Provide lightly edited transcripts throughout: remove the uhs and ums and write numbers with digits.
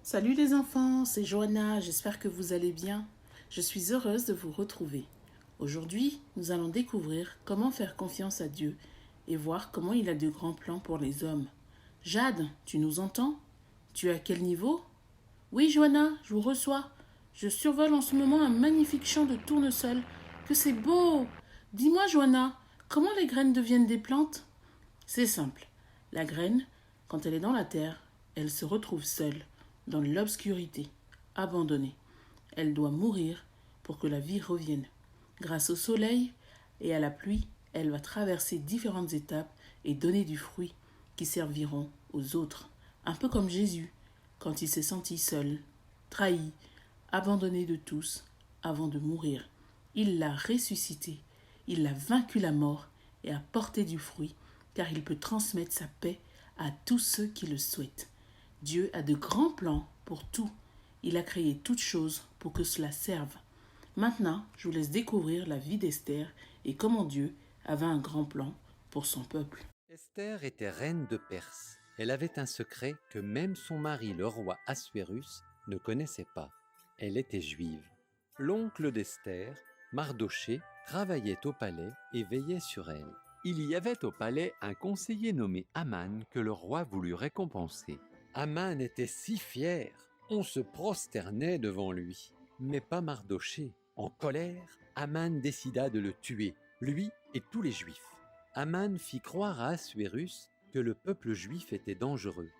Salut les enfants, c'est Johanna, j'espère que vous allez bien. Je suis heureuse de vous retrouver. Aujourd'hui, nous allons découvrir comment faire confiance à Dieu et voir comment il a de grands plans pour les hommes. Jade, tu nous entends? Tu es à quel niveau? Oui, Johanna, je vous reçois. Je survole en ce moment un magnifique champ de tournesol. Que c'est beau! Dis-moi, Johanna, comment les graines deviennent des plantes? C'est simple. La graine, quand elle est dans la terre, elle se retrouve seule, dans l'obscurité, abandonnée. Elle doit mourir pour que la vie revienne. Grâce au soleil et à la pluie, elle va traverser différentes étapes et donner du fruit qui serviront aux autres. Un peu comme Jésus, quand il s'est senti seul, trahi, abandonné de tous, avant de mourir. Il l'a ressuscité, il a vaincu la mort et a porté du fruit, car il peut transmettre sa paix à tous ceux qui le souhaitent. Dieu a de grands plans pour tout. Il a créé toutes choses pour que cela serve. Maintenant, je vous laisse découvrir la vie d'Esther et comment Dieu avait un grand plan pour son peuple. Esther était reine de Perse. Elle avait un secret que même son mari, le roi Assuérus, ne connaissait pas. Elle était juive. L'oncle d'Esther, Mardoché, travaillait au palais et veillait sur elle. Il y avait au palais un conseiller nommé Aman que le roi voulut récompenser. Aman était si fier, on se prosternait devant lui. Mais pas Mardoché. En colère, Aman décida de le tuer, lui et tous les juifs. Aman fit croire à Assuérus que le peuple juif était dangereux.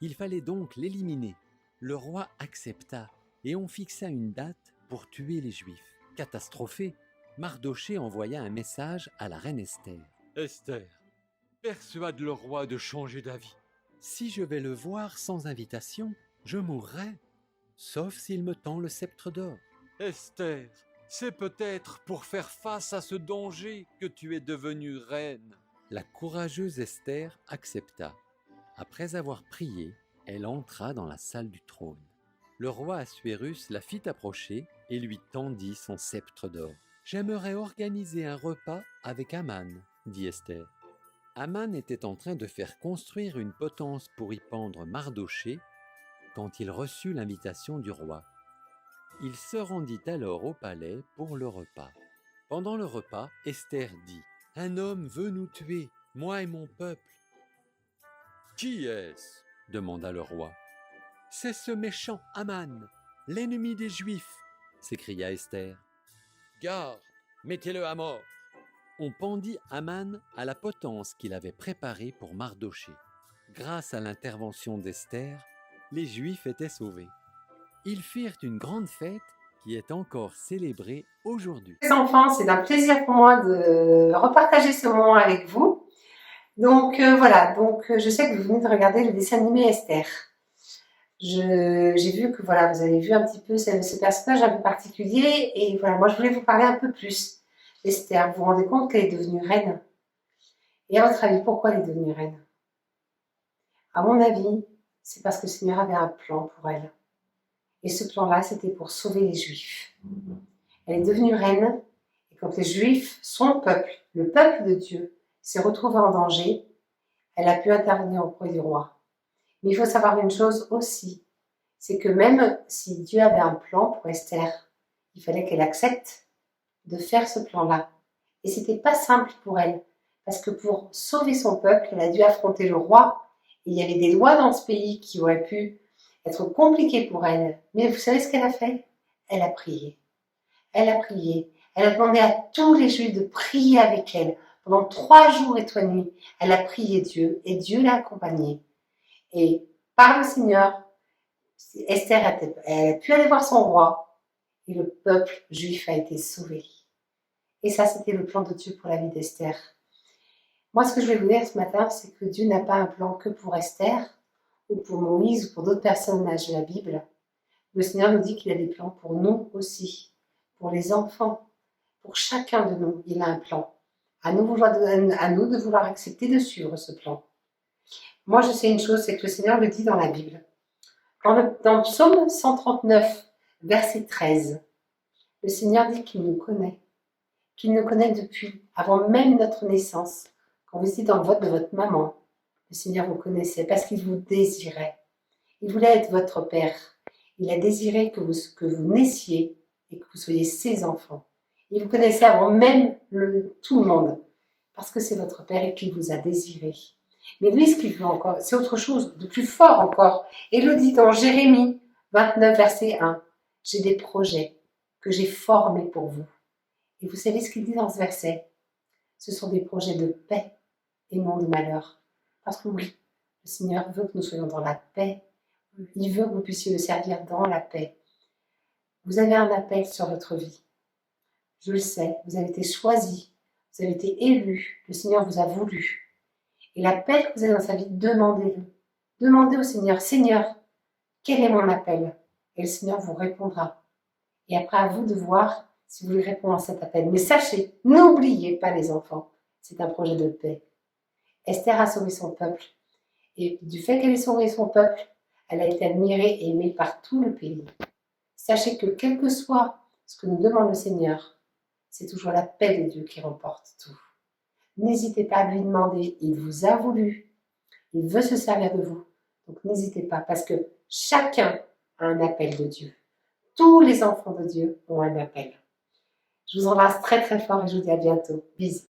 Il fallait donc l'éliminer. Le roi accepta et on fixa une date pour tuer les Juifs. Catastrophé, Mardoché envoya un message à la reine Esther. Esther, persuade le roi de changer d'avis. Si je vais le voir sans invitation, je mourrai, sauf s'il me tend le sceptre d'or. Esther, c'est peut-être pour faire face à ce danger que tu es devenue reine. La courageuse Esther accepta. Après avoir prié, elle entra dans la salle du trône. Le roi Assuérus la fit approcher et lui tendit son sceptre d'or. J'aimerais organiser un repas avec Aman, dit Esther. Aman était en train de faire construire une potence pour y pendre Mardoché quand il reçut l'invitation du roi. Il se rendit alors au palais pour le repas. Pendant le repas, Esther dit « Un homme veut nous tuer, moi et mon peuple. » « Qui est-ce » demanda le roi. « C'est ce méchant Aman, l'ennemi des Juifs » s'écria Esther. « Garde, mettez-le à mort !» On pendit Aman à la potence qu'il avait préparée pour Mardoché. Grâce à l'intervention d'Esther, les Juifs étaient sauvés. Ils firent une grande fête qui est encore célébrée aujourd'hui. Les enfants, c'est un plaisir pour moi de repartager ce moment avec vous. Donc voilà, je sais que vous venez de regarder le dessin animé Esther. J'ai vu que voilà, vous avez vu un petit peu ce personnage un peu particulier et voilà, moi je voulais vous parler un peu plus d'Esther. Vous vous rendez compte qu'elle est devenue reine? Et à votre avis, pourquoi elle est devenue reine? À mon avis, c'est parce que le Seigneur avait un plan pour elle. Et ce plan-là, c'était pour sauver les Juifs. Elle est devenue reine. Et quand les Juifs, son peuple, le peuple de Dieu, s'est retrouvé en danger, elle a pu intervenir auprès du roi. Mais il faut savoir une chose aussi, c'est que même si Dieu avait un plan pour Esther, il fallait qu'elle accepte de faire ce plan-là. Et c'était pas simple pour elle, parce que pour sauver son peuple, elle a dû affronter le roi. Et il y avait des lois dans ce pays qui auraient pu être compliquées pour elle. Mais vous savez ce qu'elle a fait? Elle a prié. Elle a prié. Elle a demandé à tous les Juifs de prier avec elle. Pendant 3 jours et 3 nuits, elle a prié Dieu et Dieu l'a accompagnée. Et par le Seigneur, Esther a pu aller voir son roi et le peuple juif a été sauvé. Et ça, c'était le plan de Dieu pour la vie d'Esther. Moi, ce que je vais vous dire ce matin, c'est que Dieu n'a pas un plan que pour Esther ou pour Moïse ou pour d'autres personnages de la Bible. Le Seigneur nous dit qu'il a des plans pour nous aussi, pour les enfants, pour chacun de nous. Il a un plan. À nous de vouloir accepter de suivre ce plan. Moi, je sais une chose, c'est que le Seigneur le dit dans la Bible. Dans le psaume 139, verset 13, le Seigneur dit qu'il nous connaît depuis avant même notre naissance. Quand vous étiez dans le ventre de votre maman, le Seigneur vous connaissait parce qu'il vous désirait. Il voulait être votre Père. Il a désiré que vous naissiez et que vous soyez ses enfants. Il vous connaissait avant même tout le monde, parce que c'est votre Père et qu'il vous a désiré. Mais lui, ce qu'il veut encore, c'est autre chose, de plus fort encore. Et il le dit dans Jérémie 29, verset 1. J'ai des projets que j'ai formés pour vous. Et vous savez ce qu'il dit dans ce verset? Ce sont des projets de paix et non de malheur. Parce que oui, le Seigneur veut que nous soyons dans la paix. Il veut que vous puissiez le servir dans la paix. Vous avez un appel sur votre vie. Je le sais, vous avez été choisi, vous avez été élu, le Seigneur vous a voulu. Et l'appel que vous avez dans sa vie, demandez-le. Demandez au Seigneur, Seigneur, quel est mon appel? Et le Seigneur vous répondra. Et après, à vous de voir si vous voulez répondre à cet appel. Mais sachez, n'oubliez pas les enfants, c'est un projet de paix. Esther a sauvé son peuple. Et du fait qu'elle ait sauvé son peuple, elle a été admirée et aimée par tout le pays. Sachez que quel que soit ce que nous demande le Seigneur, c'est toujours la paix de Dieu qui remporte tout. N'hésitez pas à lui demander, il vous a voulu, il veut se servir de vous. Donc n'hésitez pas, parce que chacun a un appel de Dieu. Tous les enfants de Dieu ont un appel. Je vous embrasse très très fort et je vous dis à bientôt. Bisous.